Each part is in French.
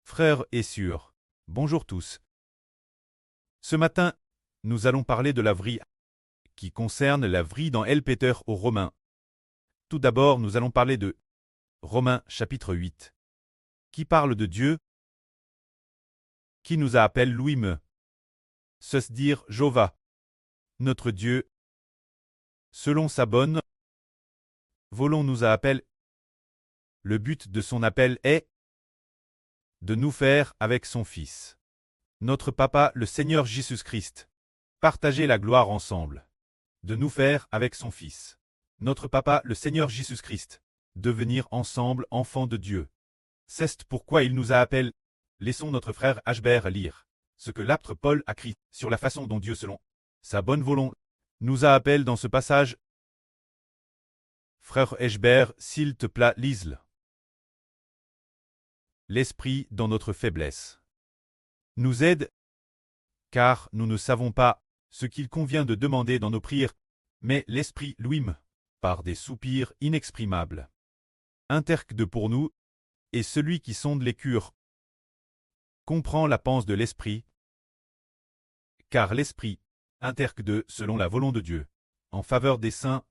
Frères et sœurs, bonjour tous. Ce matin, nous allons parler de la vie qui concerne la vie dans Peter aux Romains. Tout d'abord, nous allons parler de Romains chapitre 8, qui parle de Dieu, qui nous appelle Louis-me, se dire Jova, notre Dieu, selon sa bonne volonté nous appelle. Le but de son appel est de nous faire avec son Fils, notre Papa, le Seigneur Jésus-Christ, partager la gloire ensemble, de nous faire avec son Fils, notre Papa, le Seigneur Jésus-Christ, devenir ensemble enfants de Dieu. C'est pourquoi il nous appelle. Laissons notre frère Hbert lire ce que l'apôtre Paul a écrit sur la façon dont Dieu, selon sa bonne volonté, nous appelle dans ce passage. Frère Hbert, s'il te plaît, lise-le. L'Esprit dans notre faiblesse nous aide, car nous ne savons pas ce qu'il convient de demander dans nos prières, mais l'Esprit lui-même, par des soupirs inexprimables, intercède pour nous, et celui qui sonde les cœurs comprend la pensée de l'Esprit, car l'Esprit intercède selon la volonté de Dieu, en faveur des saints.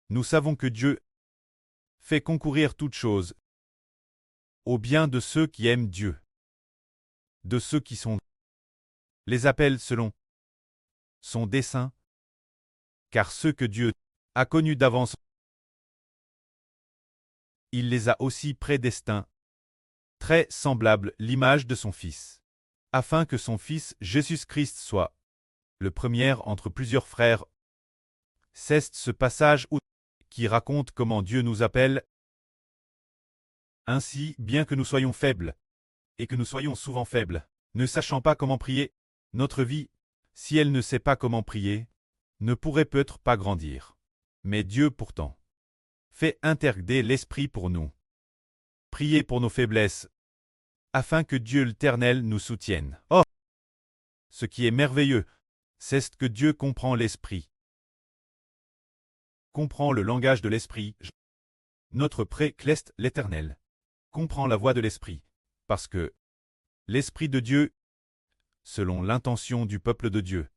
Nous savons que Dieu fait concourir toutes choses au bien de ceux qui aiment Dieu, de ceux qui sont les appelle selon son dessein, car ceux que Dieu a connus d'avance, il les a aussi prédestinés, très semblables l'image de son Fils, afin que son Fils Jésus-Christ soit le premier entre plusieurs frères. C'est ce passage qui raconte comment Dieu nous appelle. Ainsi, bien que nous soyons faibles, et que nous soyons souvent faibles, ne sachant pas comment prier, notre vie, si elle ne sait pas comment prier, ne pourrait peut-être pas grandir. Mais Dieu pourtant fait intercéder l'Esprit pour nous. Priez pour nos faiblesses, afin que Dieu l'Éternel nous soutienne. Oh! Ce qui est merveilleux, c'est que Dieu comprend l'Esprit, comprend le langage de l'Esprit. Notre Pré-Cleste, l'Éternel, comprend la voix de l'Esprit, parce que l'Esprit de Dieu, selon l'intention du peuple de Dieu,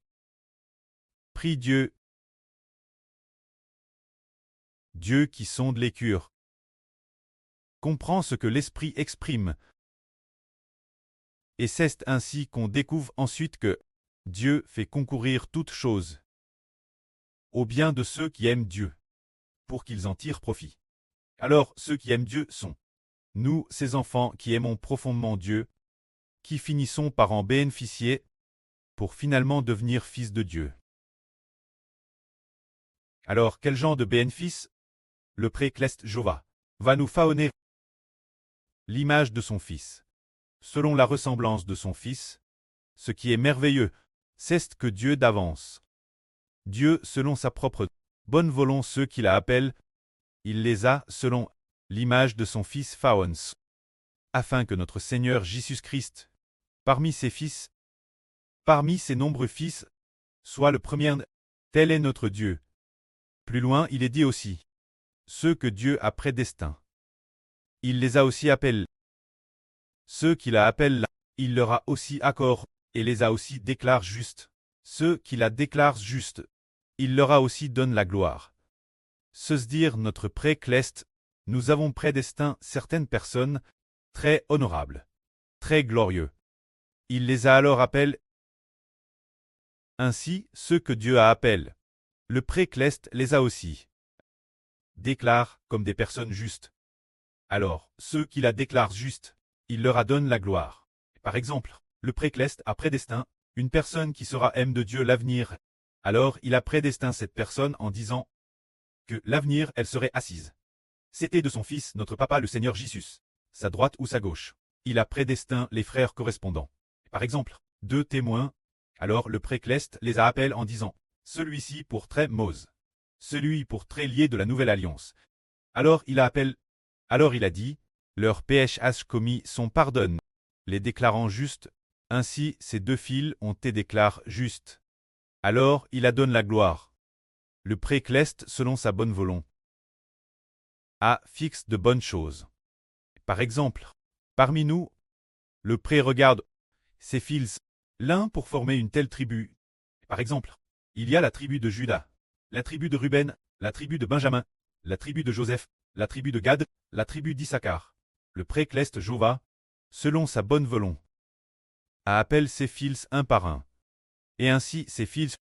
prie Dieu, Dieu qui sonde les cœurs, comprend ce que l'Esprit exprime, et c'est ainsi qu'on découvre ensuite que Dieu fait concourir toutes choses au bien de ceux qui aiment Dieu, pour qu'ils en tirent profit. Alors ceux qui aiment Dieu sont nous, ces enfants qui aimons profondément Dieu, qui finissons par en bénéficier, pour finalement devenir fils de Dieu. Alors, quel genre de bénéfice? Le Pré-Cleste Jova va nous façonner l'image de son Fils, selon la ressemblance de son Fils. Ce qui est merveilleux, c'est que Dieu d'avance. Dieu, selon sa propre bonne volonté, ceux qui l'appellent, il les a, selon l'image de son Fils façonné, afin que notre Seigneur Jésus-Christ, parmi ses fils, parmi ses nombreux fils, soit le premier. Tel est notre Dieu. Plus loin, il est dit aussi, ceux que Dieu a prédestinés, il les a aussi appelés. Ceux qui la appellent, il leur a aussi accordé, et les a aussi déclarés justes. Ceux qui la déclarent juste, il leur a aussi donné la gloire. Se dire notre Pré-Cleste, nous avons prédestiné certaines personnes, très honorables, très glorieux. Il les a alors appelés. Ainsi, ceux que Dieu a appelés, le Pré-Cleste les a aussi déclare comme des personnes justes. Alors, ceux qui la déclarent juste, il leur a donné la gloire. Par exemple, le Pré-Cleste a prédestiné une personne qui sera aime de Dieu l'avenir. Alors il a prédestiné cette personne en disant que l'avenir elle serait assise. C'était de son Fils, notre Papa le Seigneur Jésus, sa droite ou sa gauche. Il a prédestiné les frères correspondants. Par exemple, 2 témoins. Alors le Pré-Cleste les a appelés en disant, celui-ci pour très Mose, celui pour très lié de la nouvelle alliance. Alors il a appelé. Alors il a dit, leurs péchés commis sont pardonnés, les déclarant justes. Ainsi ces 2 fils ont été déclarés justes. Alors il a donné la gloire. Le Pré-Cleste, selon sa bonne volonté, a fixe de bonnes choses. Par exemple, parmi nous, Le pré regarde ses fils, l'un pour former une telle tribu. Par exemple, il y a la tribu de Juda, la tribu de Ruben, la tribu de Benjamin, la tribu de Joseph, la tribu de Gad, la tribu d'Issachar. Le pré-cleste Jova, selon sa bonne volonté, appelle ses fils un par un. Et ainsi ses fils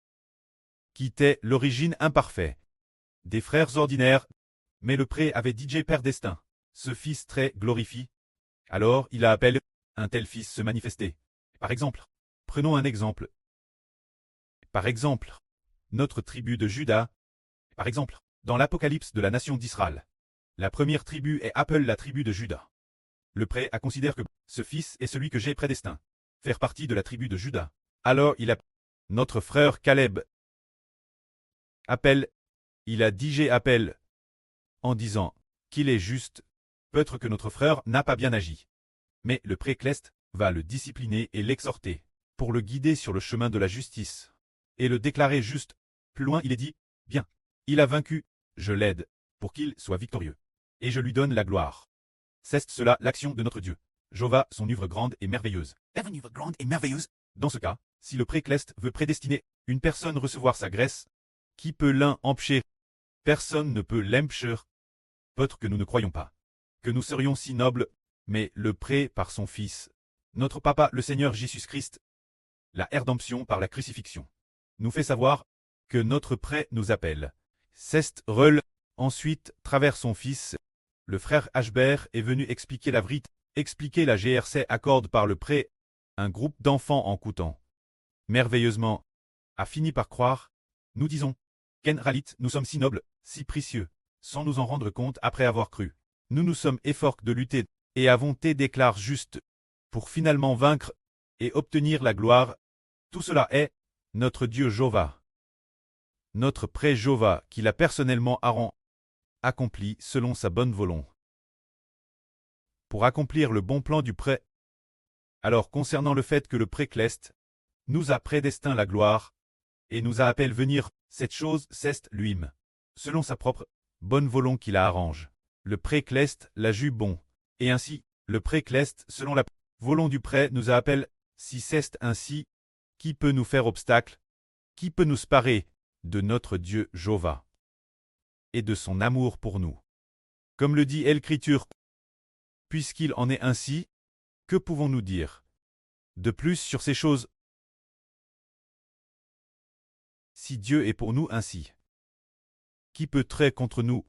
quittaient l'origine imparfaite des frères ordinaires, mais le pré avait DJ Père Destin, ce fils très glorifie. Alors il a appelé un tel fils se manifester. Par exemple, prenons un exemple. Par exemple, notre tribu de Juda. Par exemple, dans l'Apocalypse de la nation d'Israël. La première tribu est appelée la tribu de Juda. Le pré a considéré que ce fils est celui que j'ai prédestiné, faire partie de la tribu de Juda. Alors il a notre frère Caleb appelle, il a DJ appelle, en disant qu'il est juste, peut-être que notre frère n'a pas bien agi. Mais le pré-cleste va le discipliner et l'exhorter, pour le guider sur le chemin de la justice, et le déclarer juste. Plus loin il est dit, bien, il a vaincu, je l'aide, pour qu'il soit victorieux, et je lui donne la gloire. C'est cela l'action de notre Dieu. Jova, son œuvre grande et merveilleuse. Une œuvre grande et merveilleuse. Dans ce cas, si le pré-cleste veut prédestiner une personne recevoir sa grâce, qui peut l'un empêcher? Personne ne peut l'empêcher. Peut-être que nous ne croyons pas que nous serions si nobles, mais le pré par son Fils, notre Papa le Seigneur Jésus-Christ, la rédemption par la crucifixion, nous fait savoir que notre pré nous appelle. C'est rel. Ensuite, travers son Fils, le frère Ashbert est venu expliquer la vérité, expliquer la GRC accorde par le pré, un groupe d'enfants en coûtant merveilleusement, a fini par croire. Nous disons, Ken Ralit, nous sommes si nobles, si précieux, sans nous en rendre compte après avoir cru. Nous nous sommes efforcés de lutter, et avons été déclarés justes, pour finalement vaincre, et obtenir la gloire. Tout cela est, notre Dieu Jova. Notre pré Jova, qu'il a personnellement accompli selon sa bonne volonté. Pour accomplir le bon plan du pré. Alors concernant le fait que le pré-cleste nous a prédestiné la gloire, et nous a appelé venir, cette chose c'est lui-même, selon sa propre bonne volonté qu'il a arrange. Le pré-cleste l'a ju bon, et ainsi, le pré-cleste, selon la volonté du pré, nous a appelé, si c'est ainsi, qui peut nous faire obstacle, qui peut nous séparer de notre Dieu Jova et de son amour pour nous. Comme le dit l'Écriture, puisqu'il en est ainsi, que pouvons-nous dire de plus sur ces choses? Si Dieu est pour nous ainsi, qui peut trait contre nous?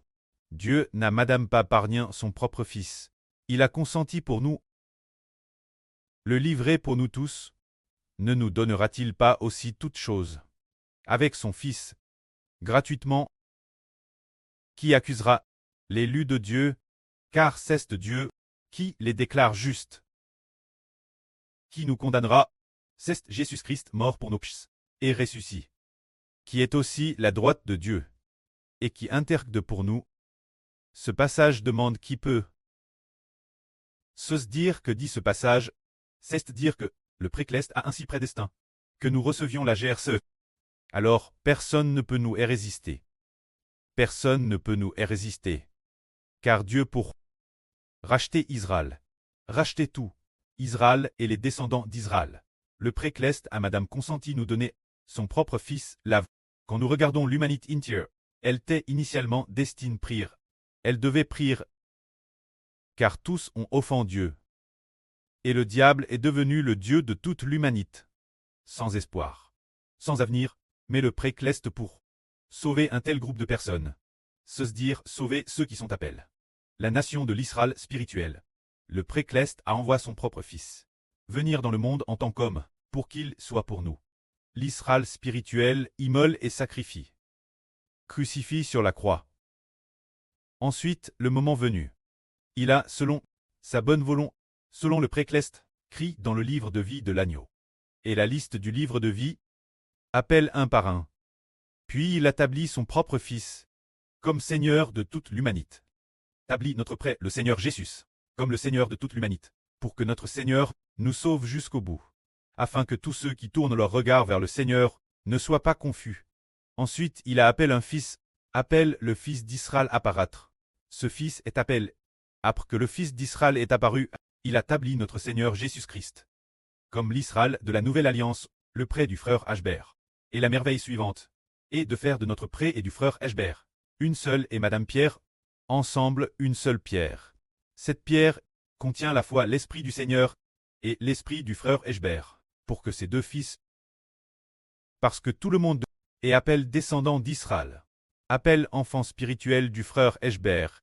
Dieu n'a madame pas épargné son propre Fils. Il a consenti pour nous, le livrer pour nous tous. Ne nous donnera-t-il pas aussi toutes choses, avec son Fils, gratuitement? Qui accusera l'élus de Dieu, car c'est Dieu qui les déclare justes. Qui nous condamnera? C'est Jésus-Christ mort pour nos péchés, et ressuscité, qui est aussi la droite de Dieu, et qui intercède pour nous. Ce passage demande qui peut se dire que dit ce passage, c'est dire que le pré-cleste a ainsi prédestiné que nous recevions la GRCE. Alors personne ne peut nous y résister. Personne ne peut nous y résister. Car Dieu pour racheter Israël, racheter tout, Israël et les descendants d'Israël. Le pré-cleste a madame consenti nous donner son propre Fils, la. Quand nous regardons l'humanité entière, elle était initialement destinée à prier. Elle devait prier, car tous ont offendu Dieu. Et le diable est devenu le Dieu de toute l'humanité. Sans espoir, sans avenir, mais le pré-cleste pour sauver un tel groupe de personnes. Se dire sauver ceux qui sont appelés. La nation de l'Israël spirituel. Le pré-cleste a envoyé son propre Fils venir dans le monde en tant qu'homme, pour qu'il soit pour nous. L'Israël spirituel immole et sacrifie. Crucifie sur la croix. Ensuite, le moment venu, il a, selon sa bonne volonté, selon le pré-cleste, crie dans le livre de vie de l'agneau. Et la liste du livre de vie appelle un par un. Puis il établit son propre Fils comme Seigneur de toute l'humanité. Établit notre pré, le Seigneur Jésus, comme le Seigneur de toute l'humanité, pour que notre Seigneur nous sauve jusqu'au bout, afin que tous ceux qui tournent leur regard vers le Seigneur ne soient pas confus. Ensuite, il a appelé un fils, appelle le fils d'Israël apparaître. Ce fils est appelé. Après que le fils d'Israël est apparu, il a établi notre Seigneur Jésus-Christ. Comme l'Israël de la Nouvelle Alliance, le prêt du frère Ashbert. Et la merveille suivante est de faire de notre prêt et du frère Ashbert une seule et Madame Pierre, ensemble une seule pierre. Cette pierre contient à la fois l'Esprit du Seigneur et l'Esprit du frère Ashbert, pour que ces deux fils, parce que tout le monde et appelle descendant d'Israël, appelle enfant spirituel du frère Ashbert,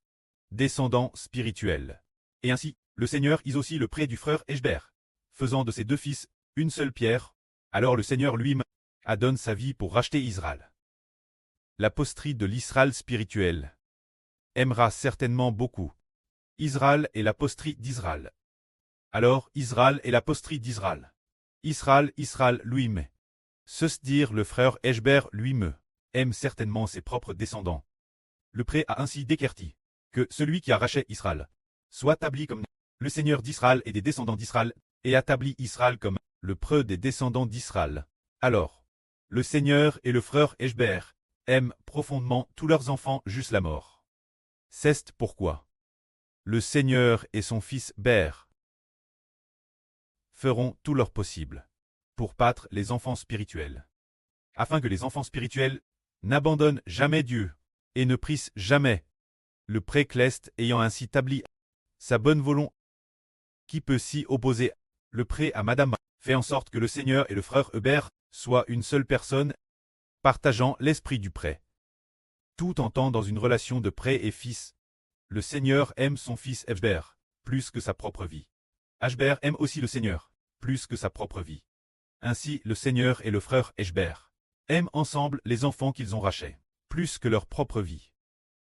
descendant spirituel. Et ainsi, le Seigneur is aussi le prêt du frère Ashbert, faisant de ses deux fils une seule pierre. Alors le Seigneur lui-même donne sa vie pour racheter Israël. L'aposterie de l'Israël spirituel aimera certainement beaucoup Israël et l'aposterie d'Israël. Alors Israël et l'aposterie d'Israël. Israël lui-même. Ceux dire le frère Ashbert lui-même aime certainement ses propres descendants. Le prêt a ainsi déquerti que celui qui a racheté Israël soit établi comme le Seigneur d'Israël et des descendants d'Israël, et établi Israël comme le preux des descendants d'Israël. Alors, le Seigneur et le frère Ashbert aiment profondément tous leurs enfants jusqu'à la mort. C'est pourquoi le Seigneur et son fils Ber feront tout leur possible pour battre les enfants spirituels, afin que les enfants spirituels n'abandonnent jamais Dieu et ne prissent jamais, le pré-cleste ayant ainsi établi sa bonne volonté, qui peut s'y opposer. Le prêt à Madame fait en sorte que le Seigneur et le frère Hubert soient une seule personne, partageant l'esprit du prêt. Tout en temps dans une relation de prêt et fils, le Seigneur aime son fils Hubert plus que sa propre vie. Hubert aime aussi le Seigneur plus que sa propre vie. Ainsi, le Seigneur et le frère Hubert aiment ensemble les enfants qu'ils ont rachetés plus que leur propre vie.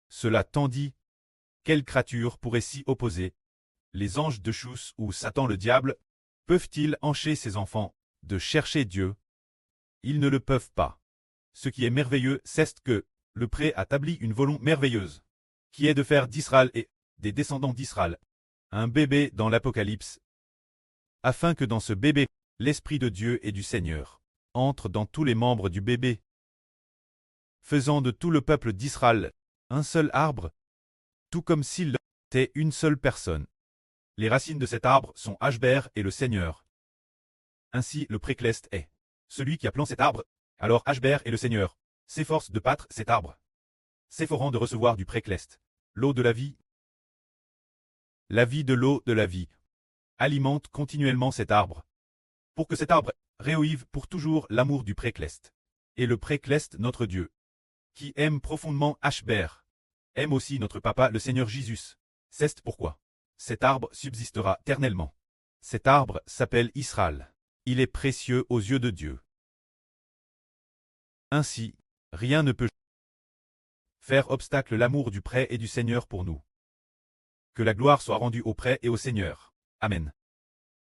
Cela tandis, quelle créature pourrait s'y opposer? Les anges de Chus ou Satan le diable peuvent-ils empêcher ses enfants de chercher Dieu? Ils ne le peuvent pas. Ce qui est merveilleux, c'est que le prêt a établi une volonté merveilleuse, qui est de faire d'Israël et des descendants d'Israël un bébé dans l'Apocalypse, afin que dans ce bébé, l'Esprit de Dieu et du Seigneur entre dans tous les membres du bébé, faisant de tout le peuple d'Israël un seul arbre, tout comme s'il était une seule personne. Les racines de cet arbre sont Ashbert et le Seigneur. Ainsi le précleste est celui qui a planté cet arbre. Alors Ashbert et le Seigneur s'efforcent de battre cet arbre, s'efforant de recevoir du précleste l'eau de la vie. La vie de l'eau de la vie alimente continuellement cet arbre, pour que cet arbre réoive pour toujours l'amour du précleste. Et le précleste, notre Dieu, qui aime profondément Ashbert, aime aussi notre Papa le Seigneur Jésus. C'est pourquoi cet arbre subsistera éternellement. Cet arbre s'appelle Israël. Il est précieux aux yeux de Dieu. Ainsi, rien ne peut faire obstacle à l'amour du prêt et du Seigneur pour nous. Que la gloire soit rendue au prêt et au Seigneur. Amen.